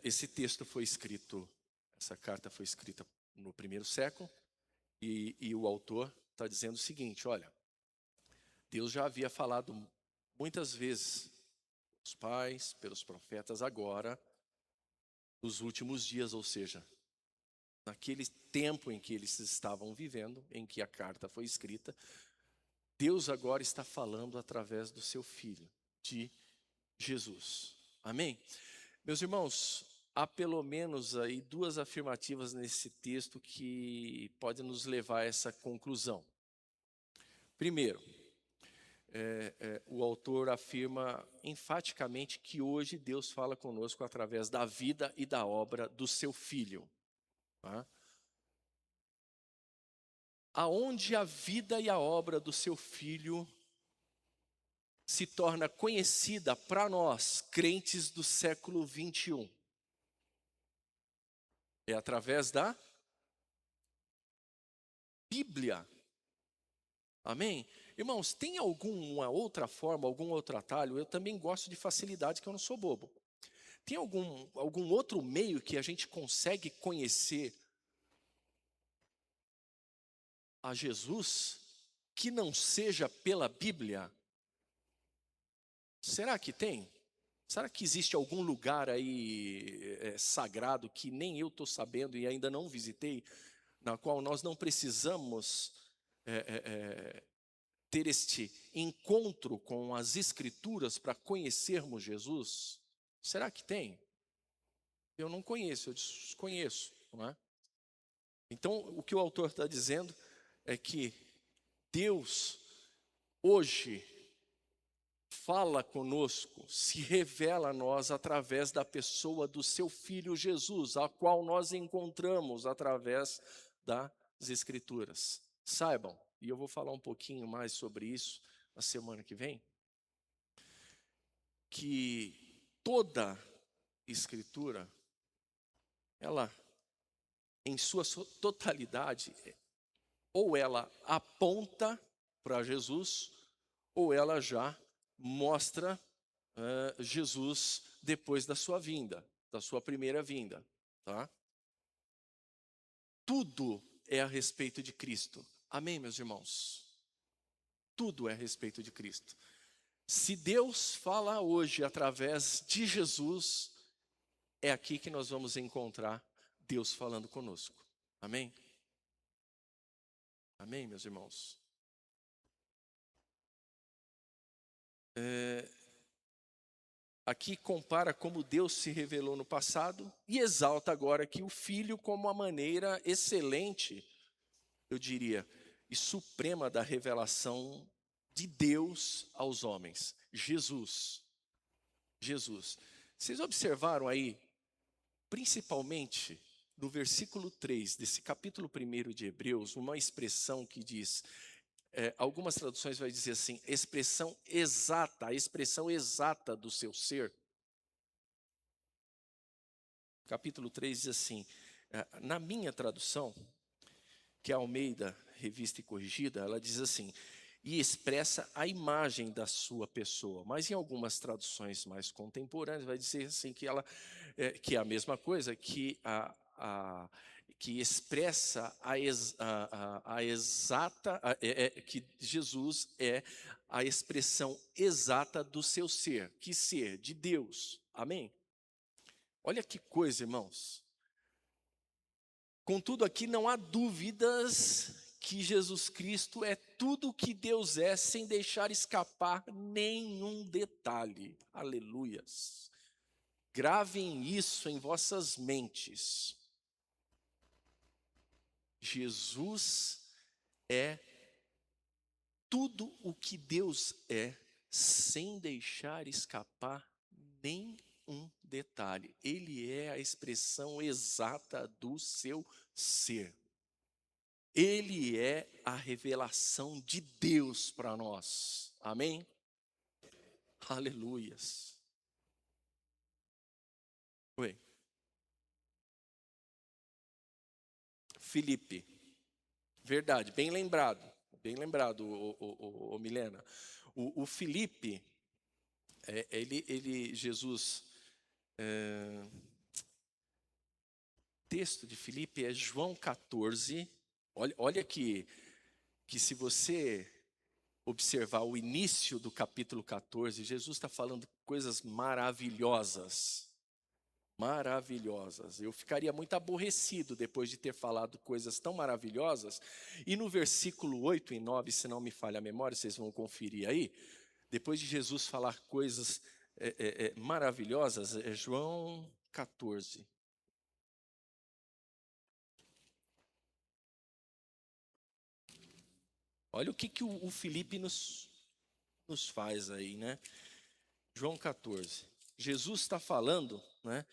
Esse texto foi escrito, essa carta foi escrita no 1º século, e o autor está dizendo o seguinte, olha, Deus já havia falado muitas vezes os pais, pelos profetas, agora, nos últimos dias, ou seja, naquele tempo em que eles estavam vivendo, em que a carta foi escrita, Deus agora está falando através do seu Filho, de Jesus. Amém? Meus irmãos, há pelo menos aí 2 afirmativas nesse texto que podem nos levar a essa conclusão. Primeiro, o autor afirma enfaticamente que hoje Deus fala conosco através da vida e da obra do seu Filho. Tá? Aonde a vida e a obra do seu Filho se torna conhecida para nós, crentes do século 21. É através da Bíblia. Amém? Irmãos, tem alguma outra forma, algum outro atalho? Eu também gosto de facilidade, que eu não sou bobo. Tem algum outro meio que a gente consegue conhecer a Jesus que não seja pela Bíblia? Será que tem? Será que existe algum lugar aí sagrado que nem eu estou sabendo e ainda não visitei? na qual nós não precisamos ter este encontro com as Escrituras para conhecermos Jesus? Será que tem? Eu não conheço, eu desconheço, não é? Então, o que o autor está dizendo é que Deus, hoje, fala conosco, se revela a nós através da pessoa do seu Filho Jesus, a qual nós encontramos através das Escrituras. Saibam, e eu vou falar um pouquinho mais sobre isso na semana que vem, que toda Escritura, ela, em sua totalidade, ou ela aponta para Jesus, ou ela já mostra Jesus depois da sua vinda, da sua primeira vinda, tá? Tudo é a respeito de Cristo. Amém, meus irmãos? Tudo é a respeito de Cristo. Se Deus fala hoje através de Jesus, é aqui que nós vamos encontrar Deus falando conosco. Amém? Amém, meus irmãos? Aqui compara como Deus se revelou no passado e exalta agora que o Filho como a maneira excelente, eu diria, e suprema da revelação de Deus aos homens. Jesus. Jesus. Vocês observaram aí, principalmente no versículo 3 desse capítulo 1 de Hebreus, uma expressão que diz, algumas traduções vai dizer assim, expressão exata, a expressão exata do seu ser. Capítulo 3 diz assim, na minha tradução, que é Almeida, Revista e Corrigida, ela diz assim, e expressa a imagem da sua pessoa. Mas em algumas traduções mais contemporâneas vai dizer assim que ela que é a mesma coisa, que que expressa a exata, que Jesus é a expressão exata do seu ser, que ser de Deus. Amém? Olha que coisa, irmãos. Contudo, aqui não há dúvidas que Jesus Cristo é tudo o que Deus é, sem deixar escapar nenhum detalhe. Aleluias. Gravem isso em vossas mentes. Jesus é tudo o que Deus é, sem deixar escapar nenhum detalhe. Ele é a expressão exata do seu ser. Ele é a revelação de Deus para nós. Amém? Aleluias. Oi. Filipe. Verdade, bem lembrado. Bem lembrado, o Milena. O Filipe, Jesus, texto de Filipe é João 14. Olha que se você observar o início do capítulo 14, Jesus está falando coisas maravilhosas. Maravilhosas. Eu ficaria muito aborrecido depois de ter falado coisas tão maravilhosas. E no versículo 8 e 9, se não me falha a memória, vocês vão conferir aí. Depois de Jesus falar coisas maravilhosas, é João 14. Olha o que o Filipe nos faz aí, né? João 14. Jesus está falando, né?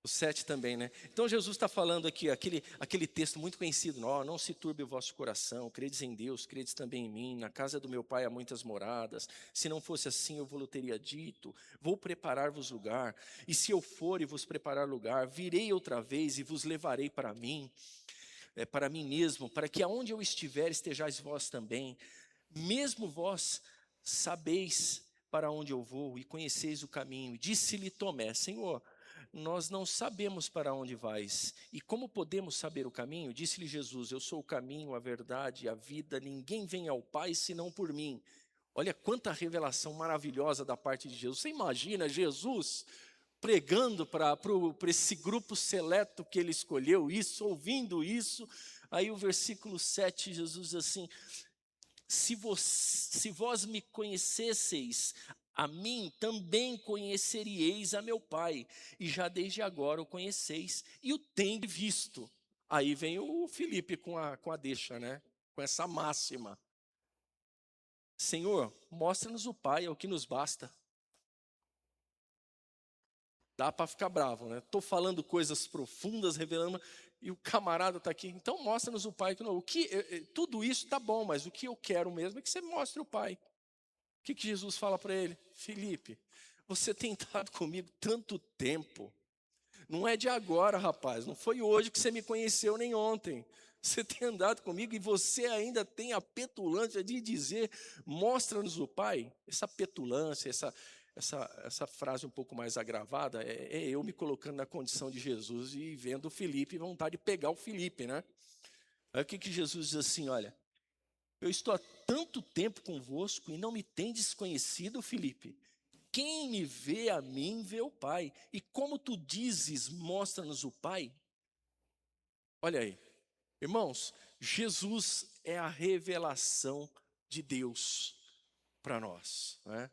O 7 também, né? Então Jesus está falando aqui, aquele texto muito conhecido, não se turbe o vosso coração, credes em Deus, credes também em mim, na casa do meu Pai há muitas moradas, se não fosse assim eu vos teria dito, vou preparar-vos lugar, e se eu for e vos preparar lugar, virei outra vez e vos levarei para mim mesmo, para que aonde eu estiver estejais vós também, mesmo vós sabeis para onde eu vou e conheceis o caminho. E disse-lhe Tomé, Senhor, nós não sabemos para onde vais, e como podemos saber o caminho? Disse-lhe Jesus, eu sou o caminho, a verdade e a vida, ninguém vem ao Pai senão por mim. Olha quanta revelação maravilhosa da parte de Jesus. Você imagina Jesus pregando para esse grupo seleto que ele escolheu, isso, ouvindo isso. Aí o versículo 7, Jesus diz assim: se vós me conhecesseis a mim, também conheceríeis a meu Pai, e já desde agora o conheceis, e o tendes visto. Aí vem o Filipe com a deixa, né? Com essa máxima. Senhor, mostra-nos o Pai, é o que nos basta. Dá para ficar bravo, né? Estou falando coisas profundas, revelando, e o camarada está aqui. Então mostra-nos o Pai. Tudo isso está bom, mas o que eu quero mesmo é que você mostre o Pai. O que Jesus fala para ele? Filipe, você tem estado comigo tanto tempo. Não é de agora, rapaz. Não foi hoje que você me conheceu, nem ontem. Você tem andado comigo e você ainda tem a petulância de dizer, mostra-nos o Pai. Essa petulância, essa frase um pouco mais agravada, é eu me colocando na condição de Jesus e vendo o Filipe e vontade de pegar o Filipe, né? Aí o que Jesus diz assim, olha, eu estou há tanto tempo convosco e não me tendes conhecido, Filipe. Quem me vê a mim, vê o Pai. E como tu dizes, mostra-nos o Pai. Olha aí. Irmãos, Jesus é a revelação de Deus para nós, né?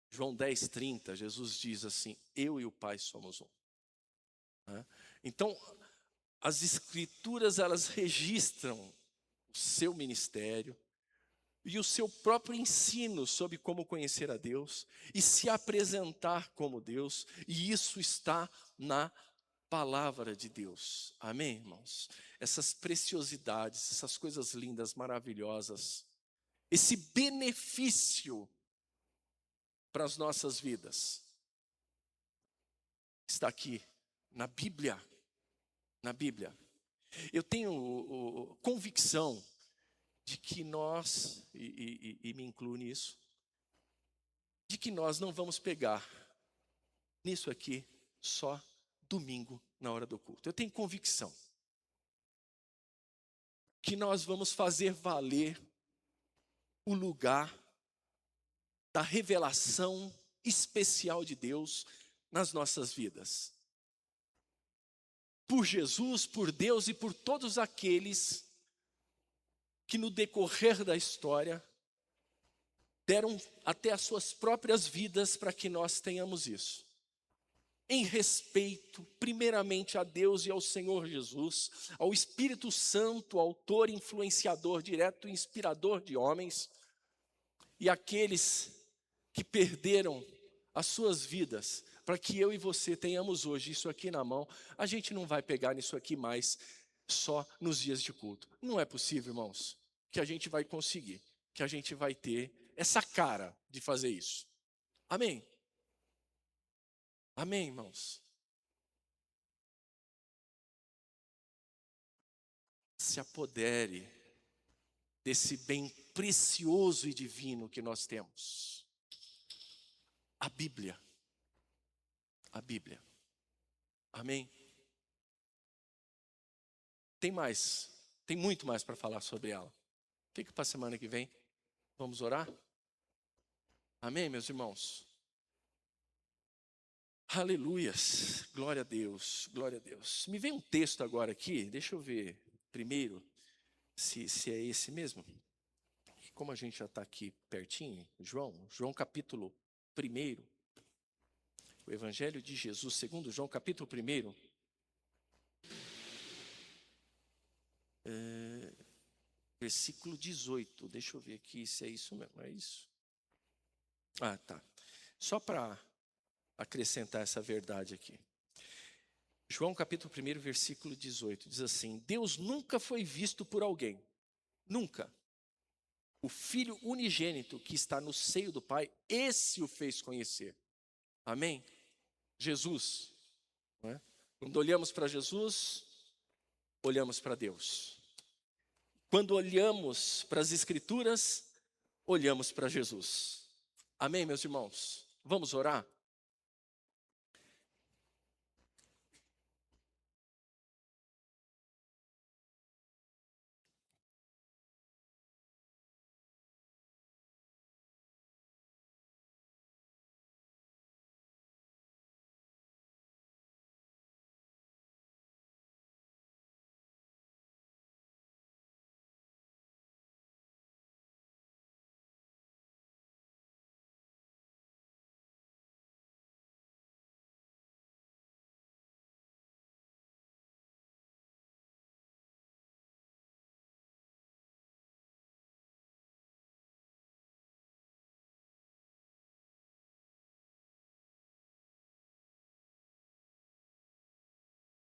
João 10:30, Jesus diz assim, eu e o Pai somos um. Né? Então, as Escrituras, elas registram o seu ministério e o seu próprio ensino sobre como conhecer a Deus e se apresentar como Deus, e isso está na palavra de Deus. Amém, irmãos? Essas preciosidades, essas coisas lindas, maravilhosas, esse benefício para as nossas vidas está aqui na Bíblia. Na Bíblia. Eu tenho convicção de que nós, e me incluo nisso, de que nós não vamos pegar nisso aqui só domingo na hora do culto. Eu tenho convicção que nós vamos fazer valer o lugar da revelação especial de Deus nas nossas vidas. Por Jesus, por Deus e por todos aqueles que no decorrer da história deram até as suas próprias vidas para que nós tenhamos isso. Em respeito, primeiramente a Deus e ao Senhor Jesus, ao Espírito Santo, autor, influenciador, direto e inspirador de homens, e aqueles que perderam as suas vidas, para que eu e você tenhamos hoje isso aqui na mão. A gente não vai pegar nisso aqui mais só nos dias de culto. Não é possível, irmãos, que a gente vai conseguir, que a gente vai ter essa cara de fazer isso. Amém? Amém, irmãos? Se apodere desse bem precioso e divino que nós temos. A Bíblia. A Bíblia. Amém? Tem mais. Tem muito mais para falar sobre ela. Fica para a semana que vem. Vamos orar? Amém, meus irmãos? Aleluias. Glória a Deus. Glória a Deus. Me vem um texto agora aqui. Deixa eu ver primeiro se é esse mesmo. Como a gente já está aqui pertinho, João capítulo 1, o Evangelho de Jesus, segundo João capítulo 1, versículo 18, deixa eu ver aqui se é isso mesmo, é isso? Ah, tá. Só para acrescentar essa verdade aqui. João capítulo 1, versículo 18, diz assim, Deus nunca foi visto por alguém, nunca. O Filho unigênito que está no seio do Pai, esse o fez conhecer. Amém? Jesus. Não é? Quando olhamos para Jesus, olhamos para Deus. Quando olhamos para as Escrituras, olhamos para Jesus. Amém, meus irmãos? Vamos orar?